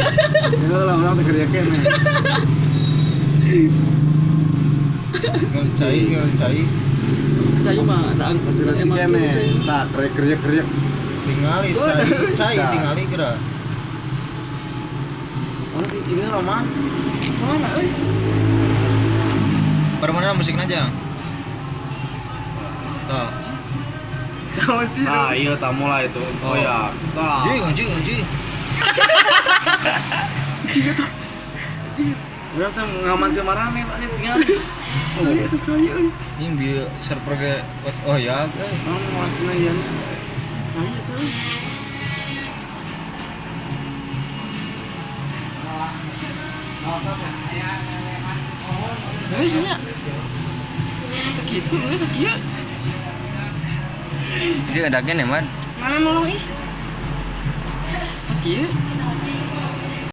Ini orang kerja kene. Ngercai. Saya mah tak Hasil kene. Tak kerja. Tingali cai tingali kira. Mana sih ciga mah? Mana euy? Permana musiknya aja. Tuh. Tahu sih. Ah, iya tak mulai itu. Oh ya. Tah. Anjing. Ciga tuh. Udah teh ngaman teu marame Pak tinggal. Saya euy. Ini bieu server ge oh ya. Masna ieu. Saya tuh. Saya segitu, sekian. Jadi ada kene, Man. Mana nolong ih? Sekian.